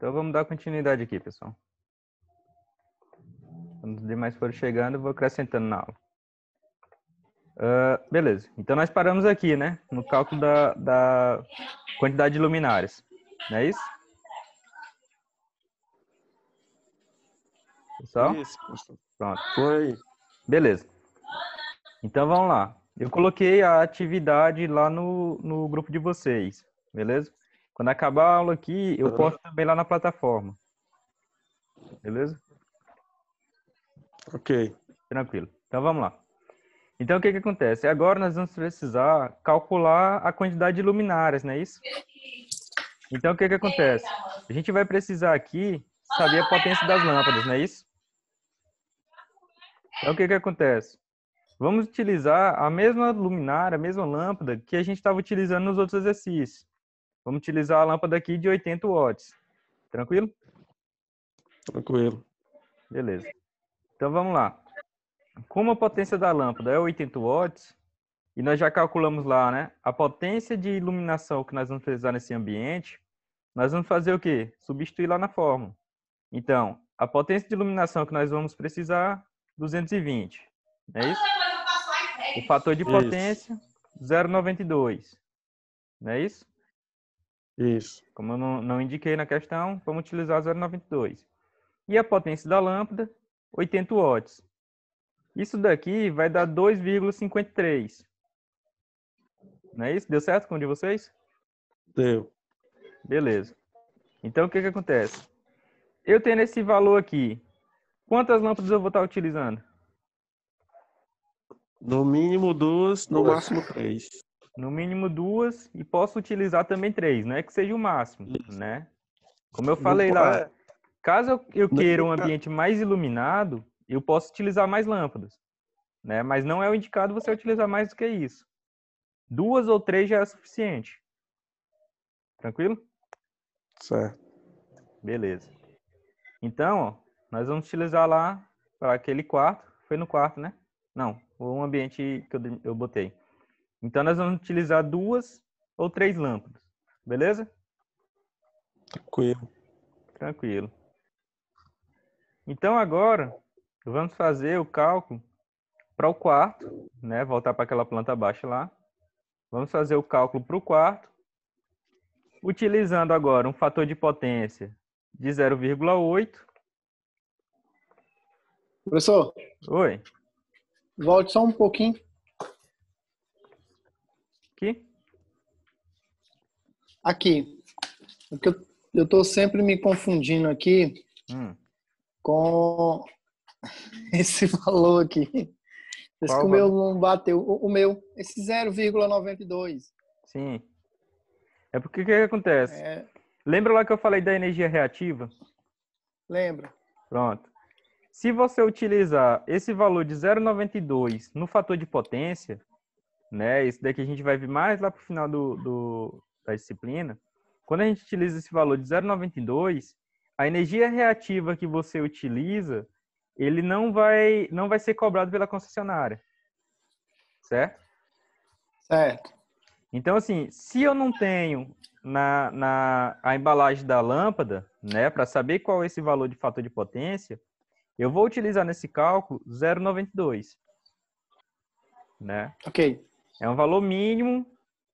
Então vamos dar continuidade aqui, pessoal. Quando os demais forem chegando, eu vou acrescentando na aula. Beleza. Então nós paramos aqui, né? No cálculo da quantidade de luminárias. Não é isso? Pessoal? Isso, professor. Pronto. Foi. Beleza. Então vamos lá. Eu coloquei a atividade lá no grupo de vocês. Beleza? Quando acabar a aula aqui, eu posto também lá na plataforma. Beleza? Ok. Tranquilo. Então vamos lá. Então o que acontece? Agora nós vamos precisar calcular a quantidade de luminárias, não é isso? Então o que acontece? A gente vai precisar aqui saber a potência das lâmpadas, não é isso? Então o que acontece? Vamos utilizar a mesma luminária, a mesma lâmpada que a gente estava utilizando nos outros exercícios. Vamos utilizar a lâmpada aqui de 80 watts. Tranquilo? Tranquilo. Beleza. Então vamos lá. Como a potência da lâmpada é 80 watts, e nós já calculamos lá, né, a potência de iluminação que nós vamos precisar nesse ambiente, nós vamos fazer o quê? Substituir lá na fórmula. Então, a potência de iluminação que nós vamos precisar, 220. É isso? O fator de potência, 0,92. Não é isso? Isso. Como eu não indiquei na questão, vamos utilizar 0,92. E a potência da lâmpada, 80 watts. Isso daqui vai dar 2,53. Não é isso? Deu certo com o de vocês? Deu. Beleza. Então, o que acontece? Eu tendo esse valor aqui, quantas lâmpadas eu vou estar utilizando? No mínimo 2, no máximo 3. No mínimo 2 e posso utilizar também 3. Não é que seja o máximo, Isso. né? Como eu falei lá, caso eu queira um Não, ambiente mais iluminado, eu posso utilizar mais lâmpadas, né? Mas não é o indicado você utilizar mais do que isso. 2 ou 3 já é suficiente. Tranquilo? Certo. Beleza. Então, ó, nós vamos utilizar lá para aquele quarto. Foi no quarto, né? Não, um ambiente que eu botei. Então, nós vamos utilizar 2 ou 3 lâmpadas. Beleza? Tranquilo. Tranquilo. Então, agora, vamos fazer o cálculo para o quarto, né? Voltar para aquela planta baixa lá. Vamos fazer o cálculo para o quarto, utilizando agora um fator de potência de 0,8. Professor, Oi. volte só um pouquinho. Aqui? Aqui. Porque eu estou sempre me confundindo aqui com esse valor aqui. Esse que o meu não bateu. O meu, esse 0,92. Sim. É porque o que acontece? Lembra lá que eu falei da energia reativa? Lembra. Pronto. Se você utilizar esse valor de 0,92 no fator de potência, né? Isso daqui a gente vai ver mais lá para o final da disciplina. Quando a gente utiliza esse valor de 0,92, a energia reativa que você utiliza, ele não vai ser cobrado pela concessionária. Certo? Certo. Então, assim, se eu não tenho a embalagem da lâmpada, né, para saber qual é esse valor de fator de potência, eu vou utilizar nesse cálculo 0,92. Né? Ok. É um valor mínimo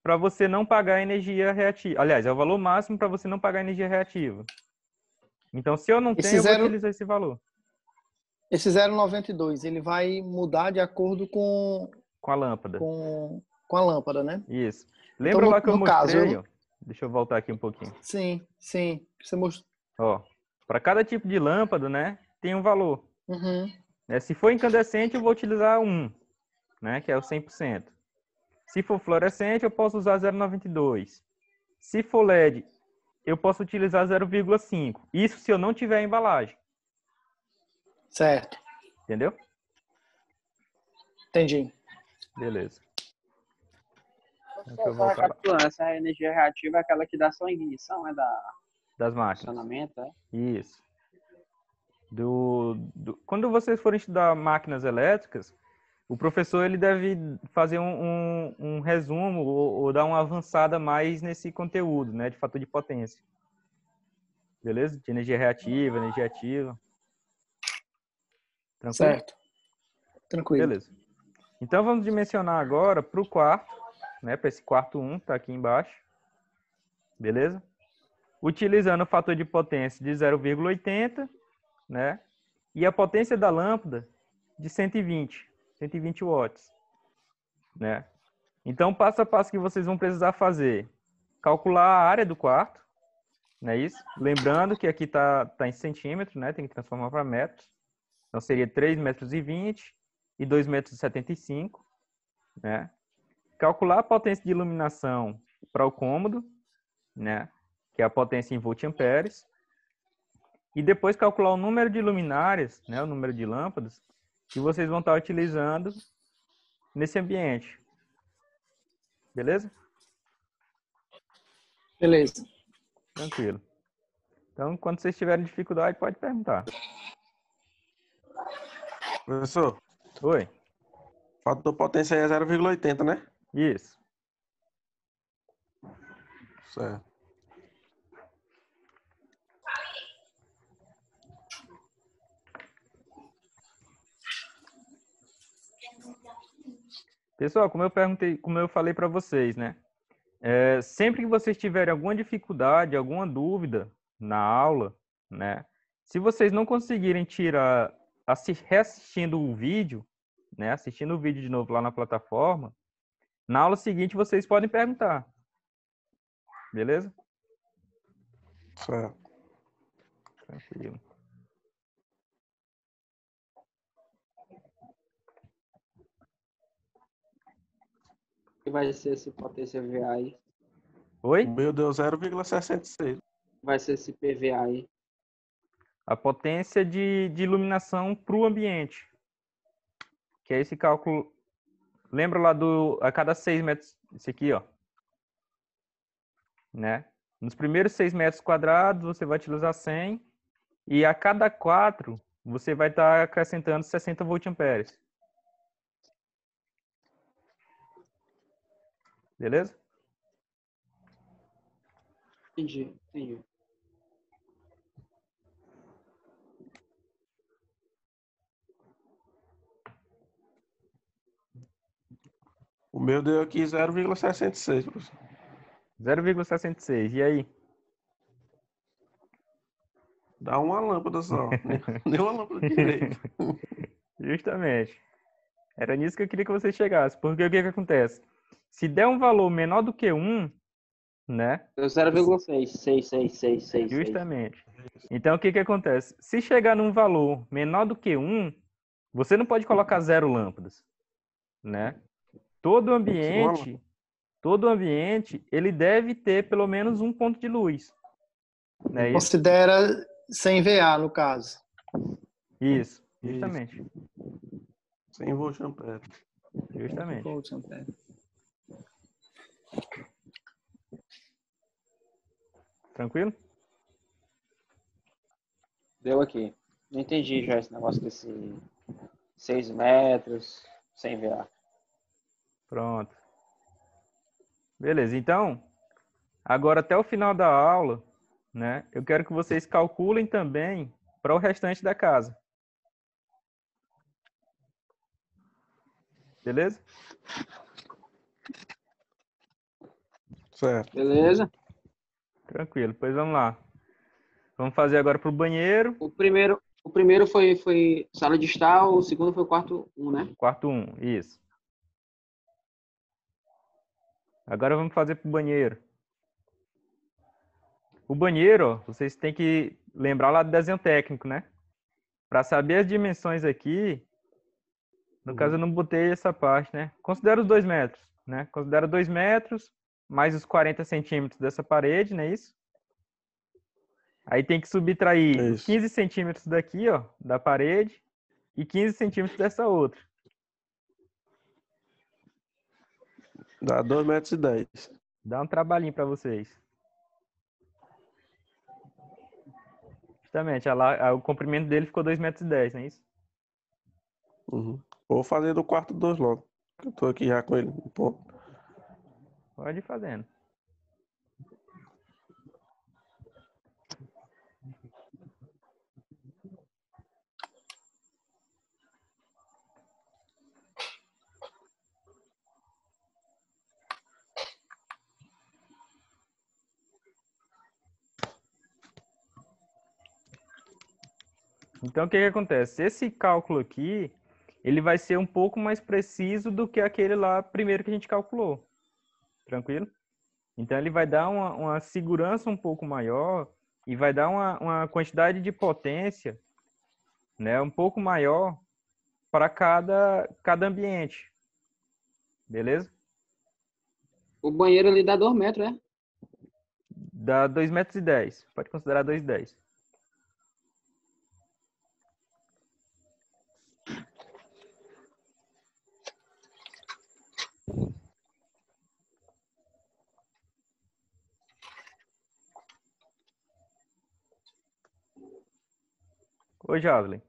para você não pagar energia reativa. Aliás, é o valor máximo para você não pagar energia reativa. Então, se eu não tenho, eu vou utilizar esse valor. Esse 0,92, ele vai mudar de acordo com a lâmpada. Com a lâmpada, né? Isso. Lembra então, lá que eu mostrei? Caso, Deixa eu voltar aqui um pouquinho. Sim. Você mostrou. Ó, para cada tipo de lâmpada, né, tem um valor. Uhum. Se for incandescente, eu vou utilizar 1, né, que é o 100%. Se for fluorescente, eu posso usar 0,92. Se for LED, eu posso utilizar 0,5. Isso se eu não tiver a embalagem. Certo. Entendeu? Entendi. Beleza. Recapitulando, essa energia reativa é aquela que dá só ignição, é das máquinas. Funcionamento, é? Isso. Quando vocês forem estudar máquinas elétricas, o professor ele deve fazer um resumo ou dar uma avançada mais nesse conteúdo, né, de fator de potência. beleza? De energia reativa, energia ativa. Tranquilo? Certo. Tranquilo. Beleza. Então vamos dimensionar agora para o quarto, né? Para esse quarto 1, tá aqui embaixo. Beleza? Utilizando o fator de potência de 0,80, né? E a potência da lâmpada de 120 watts, né? Então, passo a passo que vocês vão precisar fazer: calcular a área do quarto, não é isso? Lembrando que aqui tá em centímetros, né? Tem que transformar para metros. Então, seria 3,20 metros e 2,75 metros, né? Calcular a potência de iluminação para o cômodo, né? Que é a potência em volt-amperes. E depois calcular o número de luminárias, né? O número de lâmpadas que vocês vão estar utilizando nesse ambiente. Beleza? Beleza. Tranquilo. Então, quando vocês tiverem dificuldade, pode perguntar. Professor, Oi. fator potência aí é 0,80, né? Isso. Certo. Pessoal, como eu falei para vocês, né? Sempre que vocês tiverem alguma dificuldade, alguma dúvida na aula, né? Se vocês não conseguirem tirar reassistindo o vídeo, né? Assistindo o vídeo de novo lá na plataforma, na aula seguinte vocês podem perguntar. Beleza? Certo. Tranquilo. O que vai ser esse potência VA aí? Oi? O meu deu 0,66. Vai ser esse PVA aí? A potência de iluminação para o ambiente. Que é esse cálculo. Lembra lá a cada 6 metros, esse aqui, ó. Né? Nos primeiros 6 metros quadrados, você vai utilizar 100. E a cada 4, você vai estar acrescentando 60 volt-amperes. Beleza? Entendi. O meu deu aqui 0,66, professor. 0,66. E aí? Dá uma lâmpada só. Nem uma lâmpada direito. Justamente. Era nisso que eu queria que você chegasse. Porque o que acontece? Se der um valor menor do que 1, né? Deu 0,6. Justamente. Então, o que acontece? Se chegar num valor menor do que 1, você não pode colocar 0 lâmpadas, né? Todo ambiente, ele deve ter pelo menos um ponto de luz. Não é isso? Considera sem VA, no caso. Isso, justamente. Sem volt-ampere. Justamente. Tranquilo? Deu aqui. Não entendi já esse negócio desse 6 metros sem VA. Pronto. Beleza, então, agora até o final da aula, né, eu quero que vocês calculem também para o restante da casa. Beleza? Certo. Beleza? Tranquilo, pois vamos lá. Vamos fazer agora para o banheiro. O primeiro foi sala de estar, o segundo foi o quarto 1, né? Quarto 1, isso. Agora vamos fazer para o banheiro. O banheiro, ó, vocês têm que lembrar lá do desenho técnico, né? Para saber as dimensões aqui, no caso eu não botei essa parte, né? Considera os 2 metros, né? Considera 2 metros mais os 40 centímetros dessa parede, não é isso? Aí tem que subtrair os 15 centímetros daqui, ó, da parede e 15 centímetros dessa outra. Dá 2,10 metros. Dá um trabalhinho para vocês. Justamente, o comprimento dele ficou 2,10 metros, não é isso? Uhum. Vou fazer do quarto 2 logo. Eu tô aqui já com ele um pouco. Pode ir fazendo. Então, o que que acontece? Esse cálculo aqui, ele vai ser um pouco mais preciso do que aquele lá primeiro que a gente calculou. Tranquilo? Então, ele vai dar uma segurança um pouco maior e vai dar uma quantidade de potência, né, um pouco maior para cada ambiente. Beleza? O banheiro ali dá 2 metros, né? Dá 2,10 metros. Pode considerar 2,10. Ô, Javelin,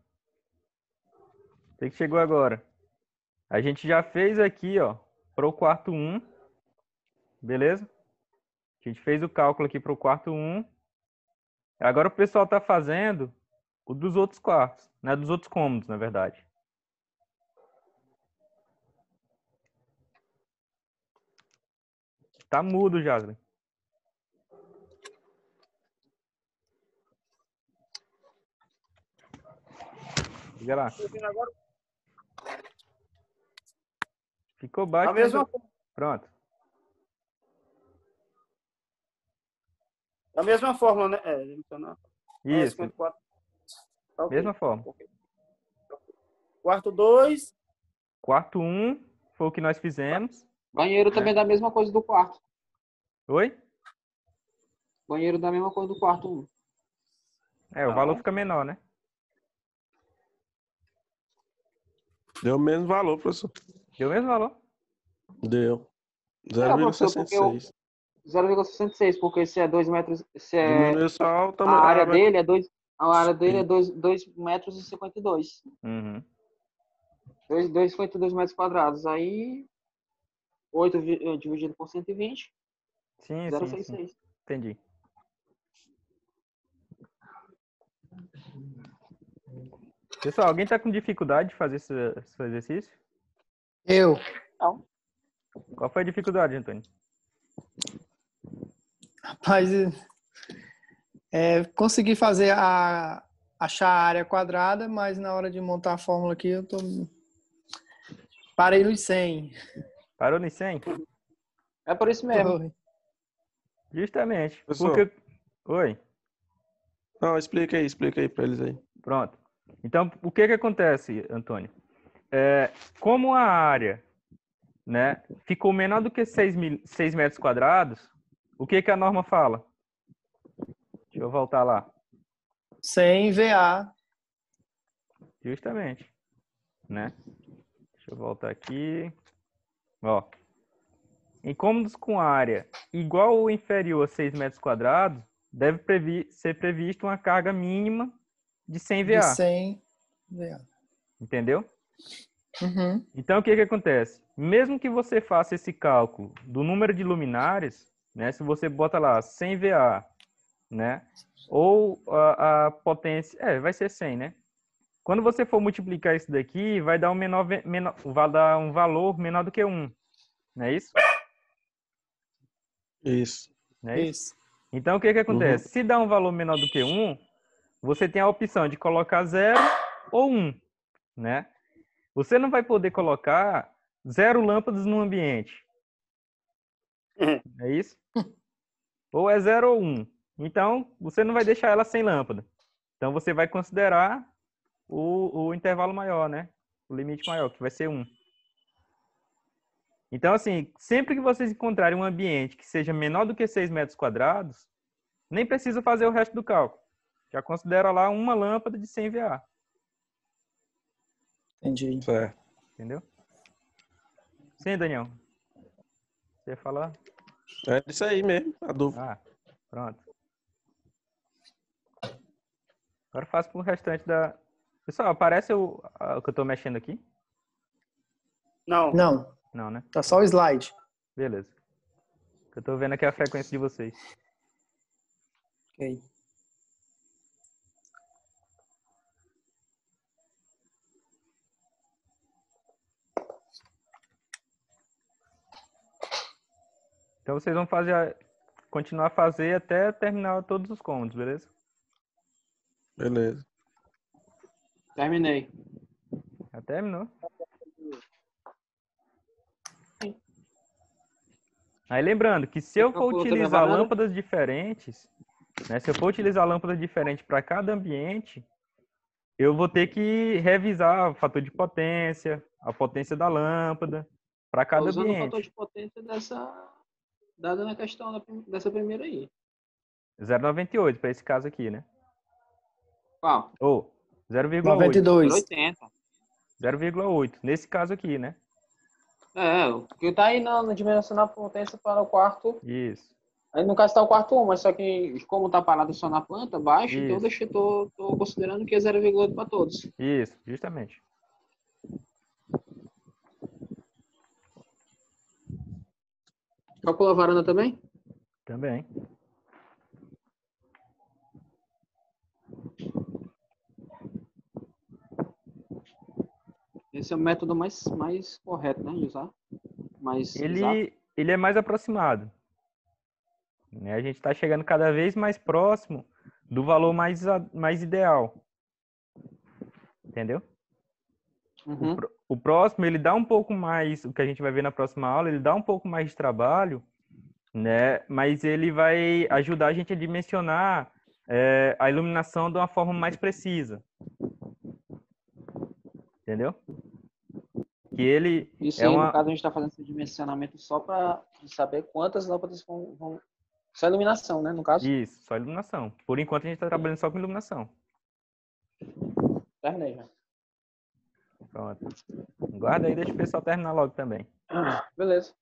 você que chegou agora. A gente já fez aqui, ó, para o quarto 1, beleza? A gente fez o cálculo aqui para o quarto 1. Agora o pessoal está fazendo o dos outros quartos, né? Dos outros cômodos, na verdade. Tá mudo, Javelin. Liga lá. Ficou baixo. A mesma forma. Pronto. Da mesma forma, né? Isso. 54. Tá, okay. Mesma forma. Quarto 2. Quarto 1 foi o que nós fizemos. Banheiro também dá a mesma coisa do quarto. Oi? Banheiro dá a mesma coisa do quarto 1. O valor fica menor, né? Deu o mesmo valor, professor. Deu o mesmo valor? Deu. 0,66. 0,66, porque se é 2 metros, se é Diminuiu só o tamanho. a área dele é 2, a área dele é Sim. 2 metros e 52. Uhum. 2,52 metros quadrados. Aí 8 dividido por 120, Sim. 0,66. Entendi. Pessoal, alguém tá com dificuldade de fazer esse exercício? Eu. Não. Qual foi a dificuldade, Antônio? Rapaz, consegui achar a área quadrada, mas na hora de montar a fórmula aqui, parei nos 100. Parou no 100? É por isso mesmo. Foi. Justamente. Professor. Porque... Oi. Não, explica aí para eles aí. Pronto. Então, o que acontece, Antônio? Como a área, né, ficou menor do que 6 metros quadrados, o que a norma fala? Deixa eu voltar lá. 100 VA. Justamente. Né? Deixa eu voltar aqui. Ó. Em cômodos com área igual ou inferior a 6 metros quadrados, deve ser prevista uma carga mínima de 100 VA. De 100 VA. Entendeu? Uhum. Então, o que acontece? Mesmo que você faça esse cálculo do número de luminares, né, se você bota lá 100 VA, né, ou a potência... vai ser 100, né? Quando você for multiplicar isso daqui, vai dar vai dar um valor menor do que 1. Não é isso? Isso. Não é isso? Então, o que acontece? Se dá um valor menor do que 1, você tem a opção de colocar 0 ou 1, né? Você não vai poder colocar 0 lâmpadas no ambiente. É isso? Ou é 0 ou 1. Então, você não vai deixar ela sem lâmpada. Então, você vai considerar o intervalo maior, né? O limite maior, que vai ser 1. Então, assim, sempre que vocês encontrarem um ambiente que seja menor do que 6 metros quadrados, nem precisa fazer o resto do cálculo. Já considera lá uma lâmpada de 100 VA. Entendi. Certo. Entendeu? Sim, Daniel. Você ia falar? É isso aí mesmo, a dúvida. Pronto. Agora faço pro restante da... Pessoal, aparece o que eu tô mexendo aqui? Não. Não, né? Tá só o slide. Beleza. Eu tô vendo aqui a frequência de vocês. Ok. Então vocês vão continuar a fazer até terminar todos os cômodos, beleza? Beleza. Terminei. Já terminou? Aí lembrando que se eu for Calculou também a utilizar varanda? lâmpadas diferentes, né? Se eu for utilizar lâmpadas diferentes para cada ambiente, eu vou ter que revisar o fator de potência, a potência da lâmpada, para Tô cada usando o fator ambiente. de potência dada na questão dessa primeira aí. 0,98 para esse caso aqui, né? Qual? Ou 0,8. 92. 0,80. 0,8. Nesse caso aqui, né? O que tá aí na dimensão da potência para o quarto. Isso. Aí no caso tá o quarto 1, mas só que como tá parado só na planta, baixo, então Isso. tô considerando que é 0,8 para todos. Isso, justamente. Calcula a varanda também? Também. Esse é o método mais correto, né, de usar. Mais exato. Ele é mais aproximado, né? A gente está chegando cada vez mais próximo do valor mais ideal. Entendeu? Uhum. O próximo, ele dá um pouco mais, o que a gente vai ver na próxima aula, ele dá um pouco mais de trabalho, né? Mas ele vai ajudar a gente a dimensionar a iluminação de uma forma mais precisa. Entendeu? Que ele Isso é aí, no uma... caso, a gente está fazendo esse dimensionamento só para saber quantas lâmpadas vão... Só iluminação, né, no caso? Isso, só iluminação. Por enquanto, a gente está trabalhando só com iluminação. Terminei já. Pronto. Guarda aí, deixa o pessoal terminar logo também. Beleza.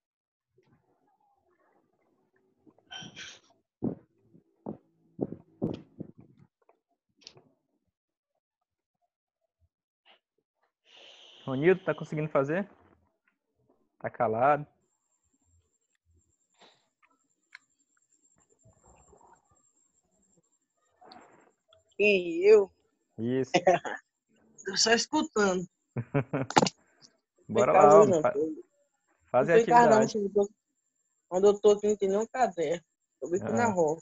Ronildo, tá conseguindo fazer? Tá calado? Quem? Eu? Isso. Tô só escutando. Bora Não lá, tem homem. não. Fazer Não a tem carro não. atividade. Quando eu tô aqui, não tem nenhum caderno. Tô bem aqui na rua.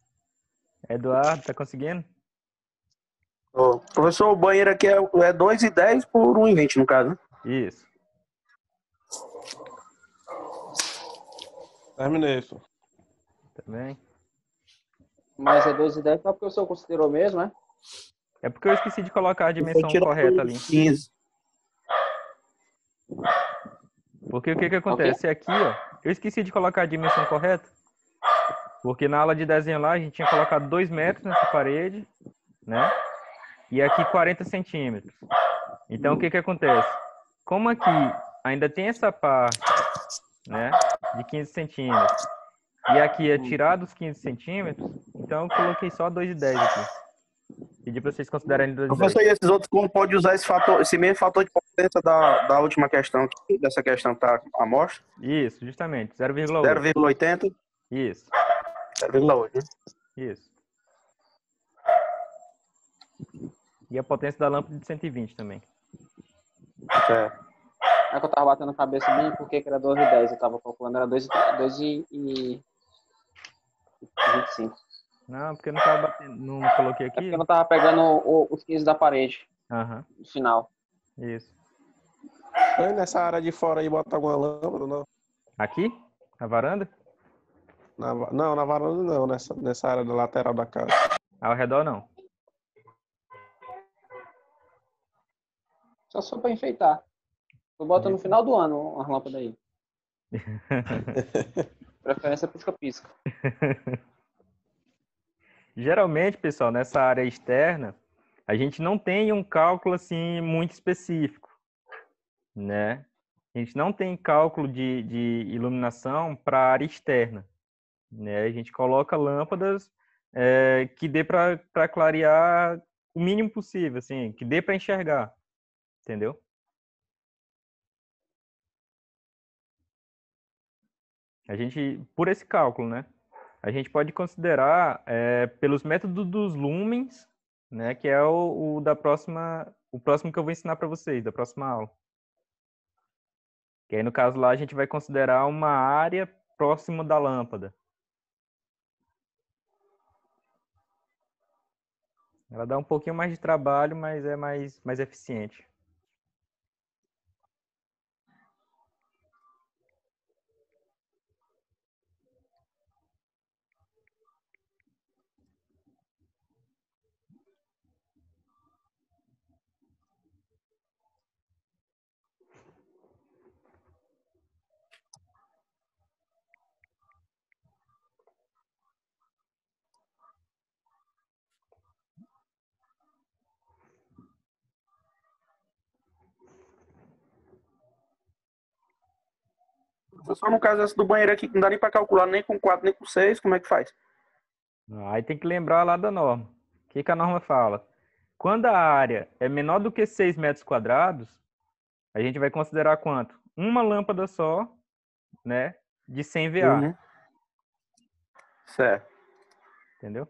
Eduardo, tá conseguindo? Professor, o banheiro aqui é 2,10 por 1,20 no caso, né? Isso. Terminei isso. Também. Mas é 2,10 só porque o senhor considerou mesmo, né? É porque eu esqueci de colocar a dimensão tirar correta ali. 15. Porque o que acontece? Aqui, ó, eu esqueci de colocar a dimensão correta. Porque na aula de desenho lá, a gente tinha colocado 2 metros nessa parede, né? E aqui 40 centímetros. Então, o que acontece? Como aqui ainda tem essa parte, né, de 15 centímetros, e aqui é tirado os 15 centímetros, então eu coloquei só 2,10 aqui. Pedi para vocês considerarem 2,10. Professor, e esses outros, como pode usar esse mesmo fator de potência da última questão, dessa questão que tá à mostra? Isso, justamente, 0,8. 0,80? Isso. 0,8, né? Isso. E a potência da lâmpada de 120 também. Certo. É que eu tava batendo a cabeça bem porque era 2,10. Eu tava calculando, era 2,25. Não, porque eu não tava batendo, não coloquei É aqui. porque eu não tava pegando os 15 da parede. No final. Isso. Aí nessa área de fora aí, bota alguma lâmpada, não? Aqui? Na varanda? Não, na varanda não, nessa área da lateral da casa. Ao redor não. Só pra enfeitar. Tu bota no final do ano as lâmpadas aí. Preferência pisca-pisca. Geralmente, pessoal, nessa área externa, a gente não tem um cálculo assim muito específico, né? A gente não tem cálculo de iluminação para a área externa, né? A gente coloca lâmpadas que dê para clarear o mínimo possível, assim, que dê para enxergar, entendeu? A gente, por esse cálculo, né? A gente pode considerar pelos métodos dos lumens, né? Que é o próximo que eu vou ensinar para vocês, da próxima aula. Que aí, no caso lá, a gente vai considerar uma área próxima da lâmpada. Ela dá um pouquinho mais de trabalho, mas é mais eficiente. Só no caso essa do banheiro aqui, que não dá nem pra calcular nem com 4 nem com 6, como é que faz? Aí tem que lembrar lá da norma. O que a norma fala? Quando a área é menor do que 6 metros quadrados, a gente vai considerar quanto? Uma lâmpada só, né, de 100 VA. Uhum. Certo. Entendeu?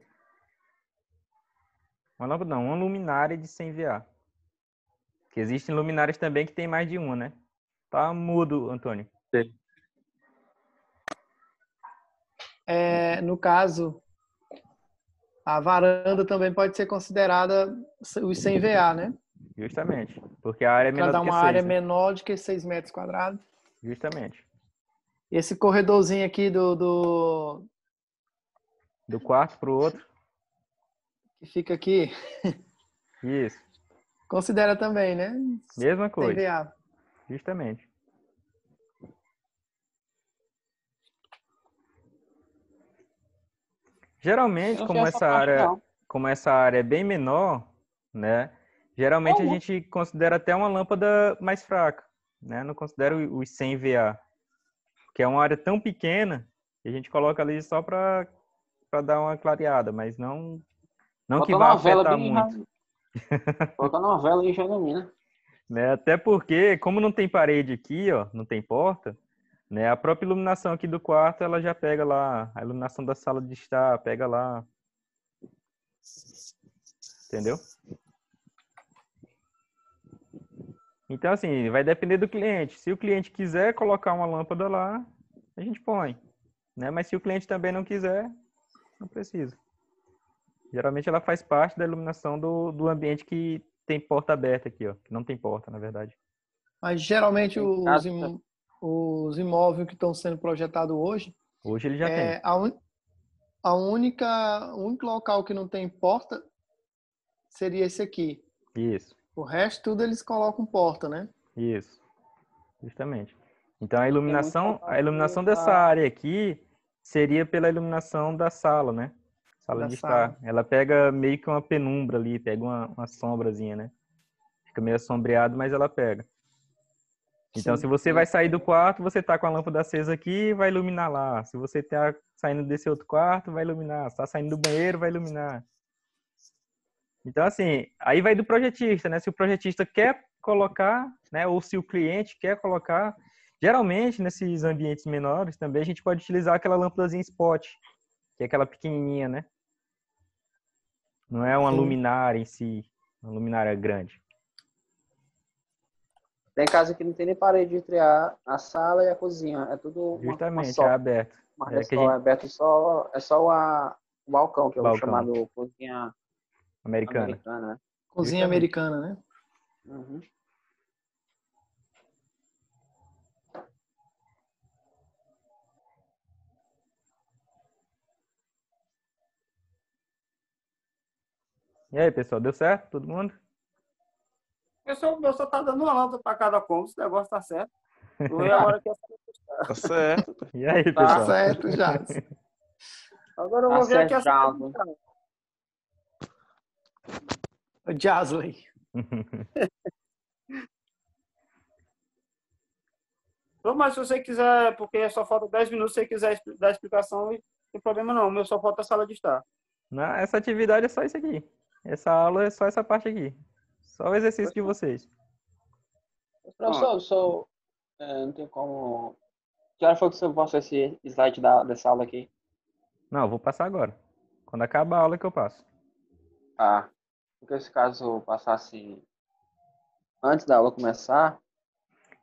Uma lâmpada não, uma luminária de 100 VA. Porque existem luminárias também que tem mais de uma, né? Tá mudo, Antônio. Sim. No caso, a varanda também pode ser considerada os 100 VA, né? Justamente. Porque a área é Para menor dar do que uma 6, área né? menor do que 6 metros quadrados. Justamente. Esse corredorzinho aqui do quarto pro outro. que fica aqui, Isso. considera também, né? Mesma 100 coisa. VA. Justamente. Geralmente, Eu não sei essa parte, não. como essa área é bem menor, né? Geralmente a gente considera até uma lâmpada mais fraca, né? Não considera os 100 VA, que é uma área tão pequena que a gente coloca ali só para dar uma clareada, mas não que Botando vá uma vela afetar bem. muito, Botando uma vela e já ilumina. né? Até porque, como não tem parede aqui, ó, não tem porta, né? A própria iluminação aqui do quarto, ela já pega lá, a iluminação da sala de estar, pega lá. Entendeu? Então, assim, vai depender do cliente. Se o cliente quiser colocar uma lâmpada lá, a gente põe, né? Mas se o cliente também não quiser, não precisa. Geralmente ela faz parte da iluminação do ambiente que tem porta aberta aqui, ó. Que não tem porta, na verdade. Mas geralmente Tem os imóveis que estão sendo projetados hoje, Hoje ele já tem. o único local que não tem porta seria esse aqui. Isso. O resto tudo eles colocam porta, né? Isso. Justamente. Então a muito iluminação pra- dessa área aqui seria pela iluminação da sala, né? Sala Da de sala. estar. Ela pega meio que uma penumbra ali, pega uma sombrazinha, né? Fica meio assombreado, mas ela pega. Então, Sim. se você vai sair do quarto, você tá com a lâmpada acesa aqui, vai iluminar lá. Se você tá saindo desse outro quarto, vai iluminar. Se tá saindo do banheiro, vai iluminar. Então, assim, aí vai do projetista, né? Se o projetista quer colocar, né? Ou se o cliente quer colocar. Geralmente, nesses ambientes menores, também a gente pode utilizar aquela lâmpadazinha spot, que é aquela pequenininha, né? Não é uma Sim. luminária em si, uma luminária grande. Tem casa que não tem nem parede entre a sala e a cozinha. É tudo uma Justamente, é só. aberto. Uma É área que a só. É gente... aberto só. É só o balcão, que é o Balcão chamado cozinha americana. americana, né? Cozinha Justamente. americana, né? Uhum. E aí, pessoal, deu certo? Todo mundo? O pessoal tá dando uma lâmpada para cada cômodo, esse negócio tá certo. Eu agora que Tá certo. E aí, Tá pessoal? certo, já. agora eu Tá vou ver aqui certo, essa. Jason. O Jasley. Mas se você quiser, porque só falta 10 minutos, se você quiser dar explicação, não tem problema não. O meu só falta a sala de estar. Não, essa atividade é só isso aqui. Essa aula é só essa parte aqui. Só o exercício de vocês. Professor, não tem como. Que hora foi que você postou esse slide dessa aula aqui? Não, eu vou passar agora. Quando acabar a aula que eu passo. Ah, porque se caso passasse antes da aula começar,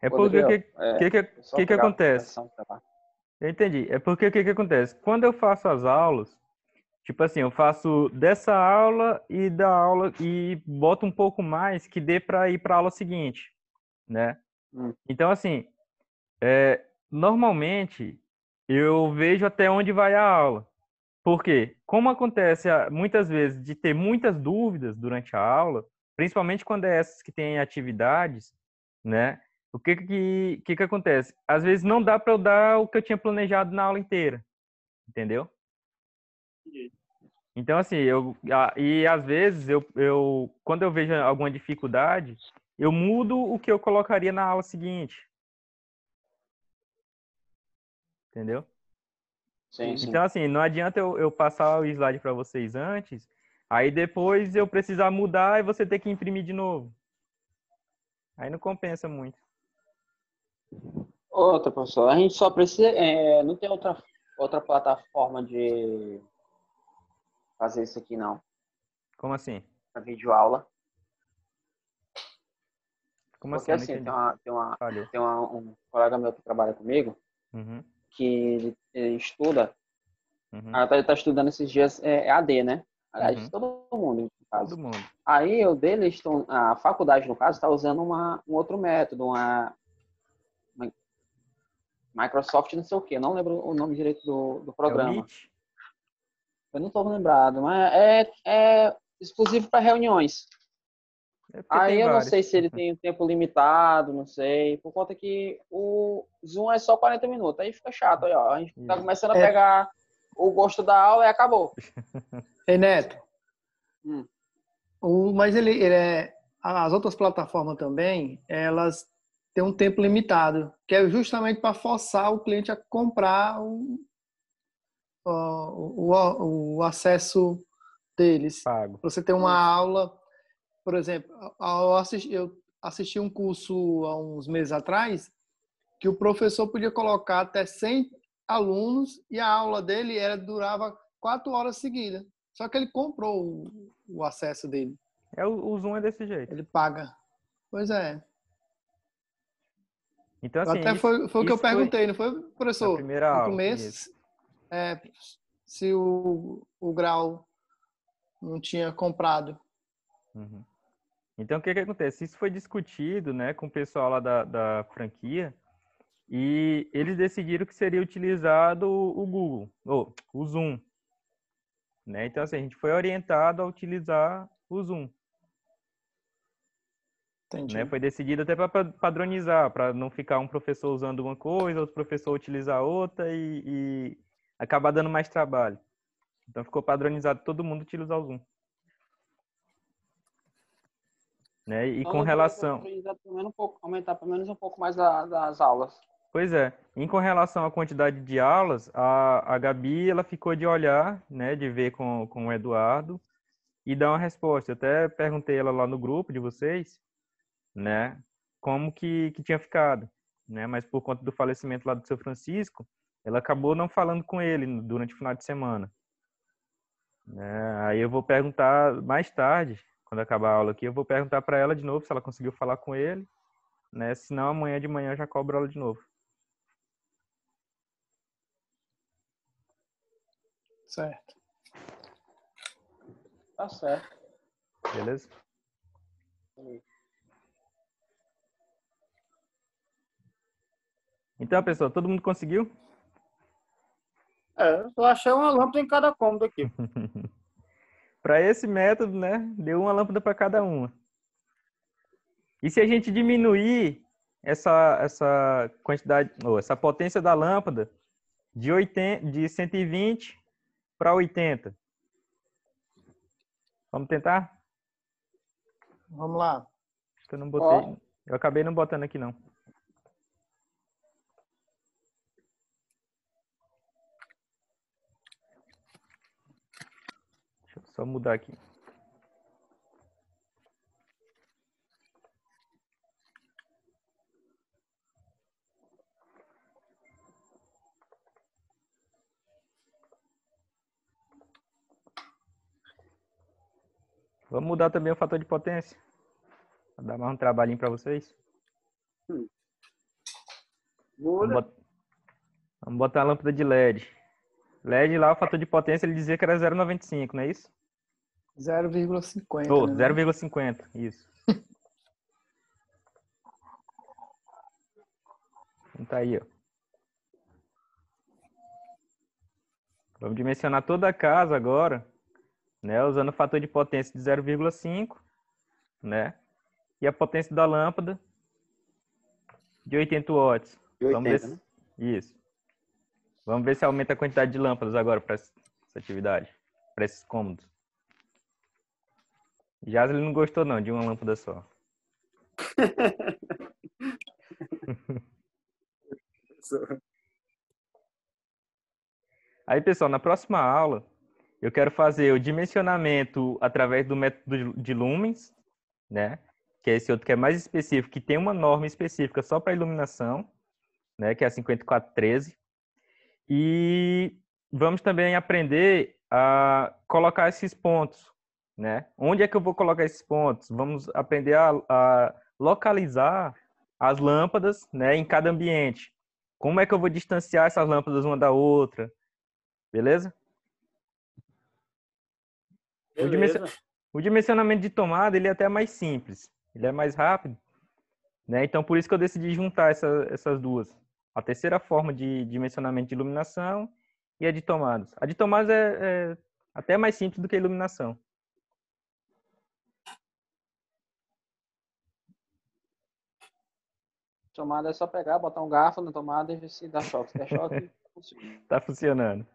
É porque o só que pegar a acontece? pressão, sei lá. Eu entendi. É porque o que acontece? Quando eu faço as aulas, Tipo assim, eu faço dessa aula e da aula e boto um pouco mais que dê para ir para a aula seguinte, né? Então, assim, normalmente eu vejo até onde vai a aula. Por quê? Como acontece muitas vezes de ter muitas dúvidas durante a aula, principalmente quando é essas que têm atividades, né? O que acontece? Às vezes não dá para eu dar o que eu tinha planejado na aula inteira, entendeu? Então, assim, e às vezes quando eu vejo alguma dificuldade, eu mudo o que eu colocaria na aula seguinte. Entendeu? Sim, sim. Então, assim, não adianta eu passar o slide para vocês antes, aí depois eu precisar mudar e você ter que imprimir de novo. Aí não compensa muito. Outra, professor, a gente só precisa. Não tem outra plataforma de fazer isso aqui, não. Como assim? A videoaula. Como Porque assim? Eu não assim, entendi. Falhou. um colega meu que trabalha comigo, Uhum, que ele estuda, uhum, ele tá estudando esses dias AD, né? Aliás, uhum. todo mundo, no caso. Todo mundo. Aí o dele, a faculdade, no caso, está usando um outro método, uma Microsoft não sei o quê, não lembro o nome direito do É o programa. Meet? Eu não estou lembrado, mas é exclusivo para reuniões. É porque Aí tem eu não vários. sei se ele tem um tempo limitado, não sei, por conta que o Zoom é só 40 minutos, aí fica chato, aí, ó, a gente tá começando a pegar o gosto da aula e acabou. Ei, Neto, Hum. mas as outras plataformas também, elas têm um tempo limitado, que é justamente para forçar o cliente a comprar o acesso deles. Pago. Você tem uma aula, por exemplo, eu assisti um curso há uns meses atrás, que o professor podia colocar até 100 alunos e a aula dele durava 4 horas seguidas. Só que ele comprou o acesso dele. O Zoom é desse jeito. Ele paga. Pois é. Então, assim, Até foi o que eu perguntei, não foi, na professor? primeira No aula. começo, se o Grau não tinha comprado. Uhum. Então, o que acontece? Isso foi discutido, né, com o pessoal lá da franquia e eles decidiram que seria utilizado o Google, ou o Zoom, né? Então, assim, a gente foi orientado a utilizar o Zoom, Entendi. né? Foi decidido até para padronizar, para não ficar um professor usando uma coisa, outro professor utilizar outra e acabar dando mais trabalho. Então, ficou padronizado todo mundo utilizar o Zoom. Né? E Então com deveria relação... aumentar pelo menos um pouco mais das aulas. Pois é. E com relação à quantidade de aulas, a Gabi ela ficou de olhar, né, de ver com o Eduardo e dar uma resposta. Eu até perguntei ela lá no grupo de vocês, né, como que tinha ficado, né? Mas por conta do falecimento lá do seu Francisco, ela acabou não falando com ele durante o final de semana. Né? Aí eu vou perguntar mais tarde, quando acabar a aula aqui, eu vou perguntar para ela de novo se ela conseguiu falar com ele, né? Senão amanhã de manhã eu já cobro ela de novo. Certo. Tá certo. Beleza? Então, pessoal, todo mundo conseguiu? Eu só achei uma lâmpada em cada cômodo aqui. Para esse método, né, deu uma lâmpada para cada uma. E se a gente diminuir essa quantidade, ou essa potência da lâmpada de 120 para 80? Vamos tentar? Vamos lá. Acho que eu não botei. Eu acabei não botando aqui, não. Deixa eu só mudar aqui. Vamos mudar também o fator de potência. Para dar mais um trabalhinho para vocês. Vamos botar a lâmpada de LED. LED lá, o fator de potência, ele dizia que era 0,95, não é isso? 0,50. Ou né? 0,50, isso. Então tá aí, ó. Vamos dimensionar toda a casa agora, né? Usando o fator de potência de 0,5, né? E a potência da lâmpada de 80 watts. De Vamos ver 80, se... né? Isso. Vamos ver se aumenta a quantidade de lâmpadas agora para essa atividade, para esses cômodos. Jasli não gostou não de uma lâmpada só. Aí, pessoal, na próxima aula, eu quero fazer o dimensionamento através do método de lumens, né? Que é esse outro que é mais específico, que tem uma norma específica só para iluminação, né? Que é a 5413. E vamos também aprender a colocar esses pontos, né? Onde é que eu vou colocar esses pontos? Vamos aprender a localizar as lâmpadas, né, em cada ambiente. Como é que eu vou distanciar essas lâmpadas uma da outra? Beleza? Beleza. O dimensionamento de tomada, ele é até mais simples. Ele é mais rápido, né? Então, por isso que eu decidi juntar essas duas. A terceira forma de dimensionamento de iluminação e a de tomadas. A de tomadas é até mais simples do que a iluminação. Tomada é só pegar, botar um garfo na tomada e ver se dá choque. Se der choque, funciona. Tá funcionando.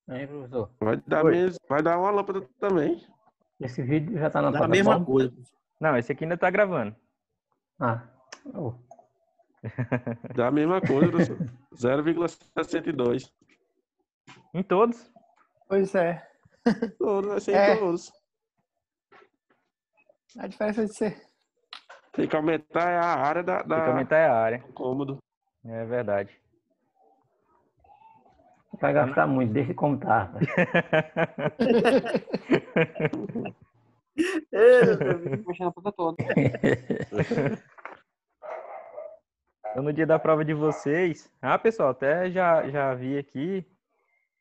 Aí, professor, Vai dar uma lâmpada também. esse vídeo já tá na Dá a mesma plataforma? coisa. Não, esse aqui ainda tá gravando. Ah, oh. Dá a mesma coisa, professor. 0,62. Em todos. Pois é. Todos, vai ser É. em todos. A diferença de ser. Tem que aumentar a área Tem que aumentar a área. do cômodo. É verdade. Vai gastar muito, deixa como tá, rapaz. Mexendo a puta toda. Então, no dia da prova de vocês... Ah, pessoal, até já vi aqui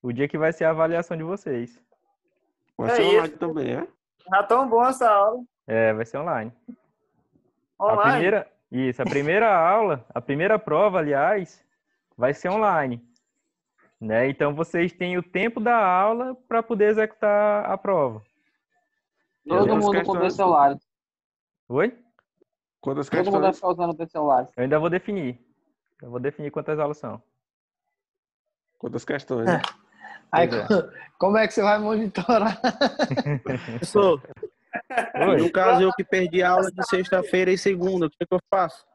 o dia que vai ser a avaliação de vocês. Vai É ser online isso. também, é? Já tão bom essa aula. Vai ser online. Online. A primeira aula, a primeira prova, aliás, vai ser online. Né? Então, vocês têm o tempo da aula para poder executar a prova. Todo mundo com dois celulares. Oi? Quantas Todo mundo vai questões? ficar usando dois celulares. Eu ainda vou definir. Eu vou definir quantas aulas são. Quantas questões, né? Aí, Pois como é que você vai monitorar? Professor, Oi? no caso eu que perdi a aula de sexta-feira e segunda, o que eu faço?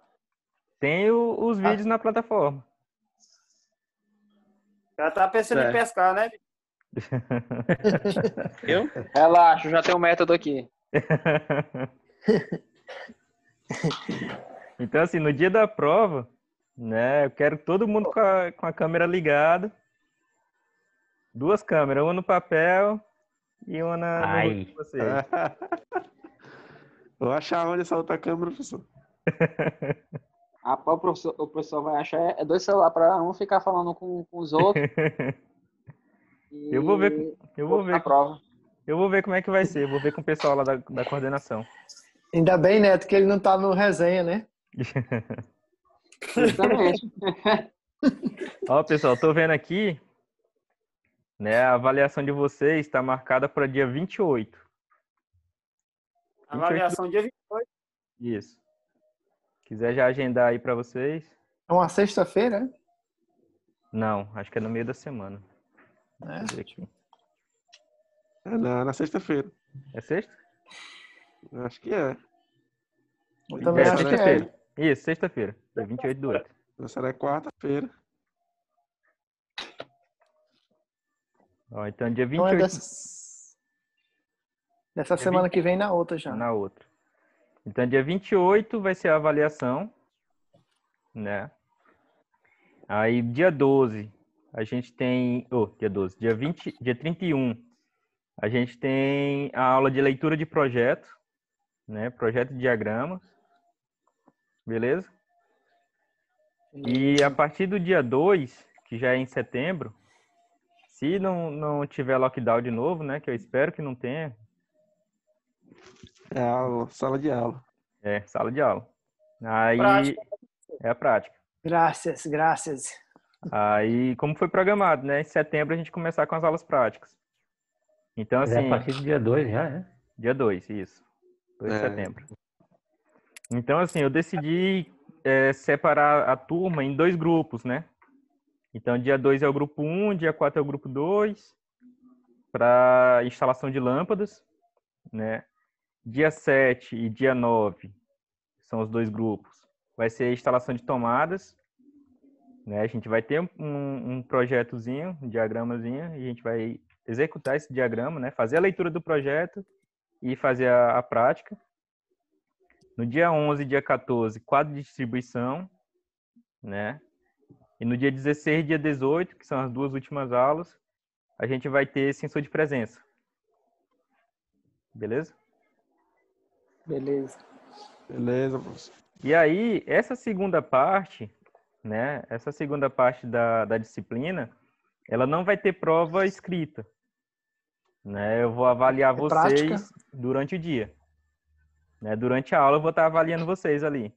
Tem os vídeos na plataforma. Já tá pensando em pescar, né? Eu? Relaxa, já tem um método aqui. Então, assim, no dia da prova, né, eu quero todo mundo com a câmera ligada. 2 câmeras, uma no papel e uma no rosto de vocês. Vou achar onde essa outra câmera, professor. Rapaz, o professor vai achar dois celulares para um ficar falando com os outros. Eu vou ver. A prova. Eu vou ver como é que vai ser. Eu vou ver com o pessoal lá da coordenação. Ainda bem, Neto, que ele não tá no resenha, né? Justamente. Ó, pessoal, tô vendo aqui, né, a avaliação de vocês está marcada para dia 28. Avaliação dia 28. Isso. Quiser já agendar aí para vocês. É uma sexta-feira, né? Não, acho que é no meio da semana. É. Deixa eu ver aqui. É na sexta-feira. É sexta? Acho que é. Eu também acho que é. Sexta-feira. Isso, sexta-feira. Dia 28/8. Será quarta-feira. Ó, então dia Então é 28. dessa semana que vem na outra já. Na outra. Então dia 28 vai ser a avaliação, né? Aí dia 12 a gente tem, dia 31 a gente tem a aula de leitura de projeto, né? Projeto de diagramas. Beleza? E a partir do dia 2, que já é em setembro, se não tiver lockdown de novo, né, que eu espero que não tenha. É a sala de aula. É, sala de aula. Aí Prática. é a prática. Graças. Aí, como foi programado, né, em setembro a gente começar com as aulas práticas. Então, Mas é assim, a partir do dia 2 já, né? dia 2, isso. 2 de É. setembro. Então, assim, eu decidi separar a turma em 2 grupos, né? Então, dia 2 é o grupo 1, dia 4 é o grupo 2, para instalação de lâmpadas, né? Dia 7 e dia 9 são os 2 grupos. Vai ser a instalação de tomadas, né? A gente vai ter um projetozinho, um diagramazinho, e a gente vai executar esse diagrama, né? Fazer a leitura do projeto e fazer a prática. No dia 11 e dia 14, quadro de distribuição, né? E no dia 16 e dia 18, que são as 2 últimas aulas, a gente vai ter sensor de presença. Beleza? Beleza. Beleza, professor. E aí, essa segunda parte, né? Essa segunda parte da disciplina, ela não vai ter prova escrita, né? Eu vou avaliar vocês prática. durante o dia. Né? Durante a aula eu vou estar avaliando vocês ali.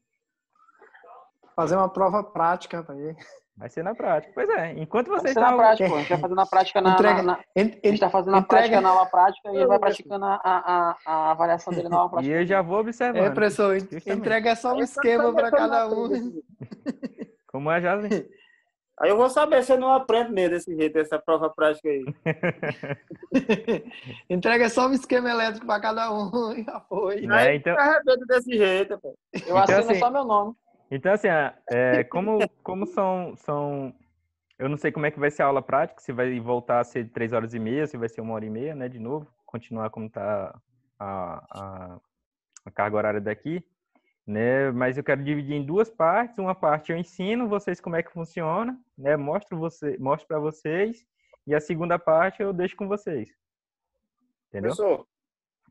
Fazer uma prova prática, rapaz. Vai ser na prática. Pois é, enquanto Vai vocês ser na estão... prática, pô. A gente vai fazendo a prática na... Entrega- na- A gente tá fazendo a entrega- prática na aula prática e ele vai praticando a avaliação dele na aula E prática. eu já vou observando. professor, Justamente. entrega só um esquema para cada um. Como é, Jasmin? Aí eu vou saber se eu não aprendo mesmo desse jeito, essa prova prática aí. Entrega só um esquema elétrico para cada um. Já foi. Né? Aí Então, fica arrebento desse jeito, pô. Eu assino assim, só meu nome. então, assim, como são... Eu não sei como é que vai ser a aula prática, se vai voltar a ser 3h30, se vai ser 1h30, né, de novo. Continuar como está a carga horária daqui. Né? Mas eu quero dividir em 2 partes. Uma parte eu ensino vocês como é que funciona, né? Mostro para vocês. E a segunda parte eu deixo com vocês. Entendeu?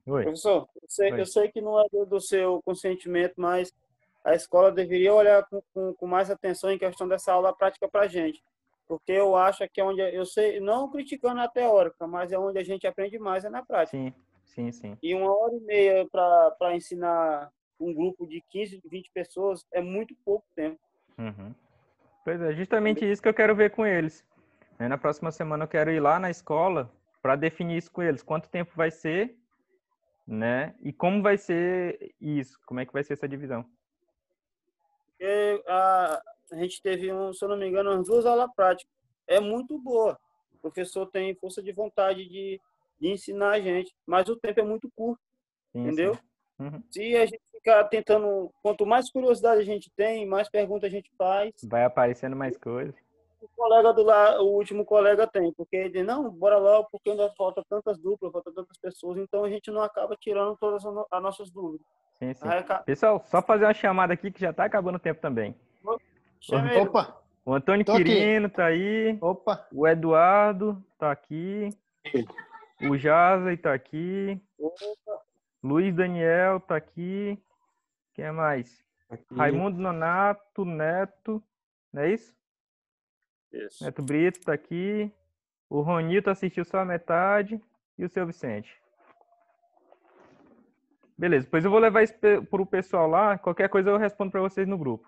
Oi. Professor, Oi. eu sei que não é do seu consentimento, mas a escola deveria olhar com mais atenção em questão dessa aula prática para a gente. Porque eu acho que é onde, eu sei, não criticando a teórica, mas é onde a gente aprende mais, é na prática. Sim. E 1h30 para ensinar um grupo de 15, 20 pessoas é muito pouco tempo. Uhum. Pois é, justamente isso que eu quero ver com eles. Né? Na próxima semana eu quero ir lá na escola para definir isso com eles. Quanto tempo vai ser, né? E como vai ser isso? Como é que vai ser essa divisão? A gente teve, se eu não me engano, umas 2 aulas práticas. É muito boa. O professor tem força de vontade de ensinar a gente, mas o tempo é muito curto, entendeu? Sim. Uhum. Se a gente ficar tentando, quanto mais curiosidade a gente tem, mais perguntas a gente faz. Vai aparecendo mais coisas. O colega o último colega tem, porque ele diz, não, bora lá, porque ainda falta tantas duplas, falta tantas pessoas, então a gente não acaba tirando todas as nossas dúvidas. Sim. Pessoal, só fazer uma chamada aqui que já está acabando o tempo também. Opa! O Antônio Quirino tá aí. Opa! O Eduardo tá aqui. O Jasley tá aqui. Opa. Luiz Daniel tá aqui. Quem é mais? Aqui. Raimundo Nonato, Neto. Não é isso? Isso. Neto Brito tá aqui. O Ronilton assistiu só a metade. E o seu Vicente. Beleza, depois eu vou levar isso pro pessoal lá. Qualquer coisa eu respondo para vocês no grupo.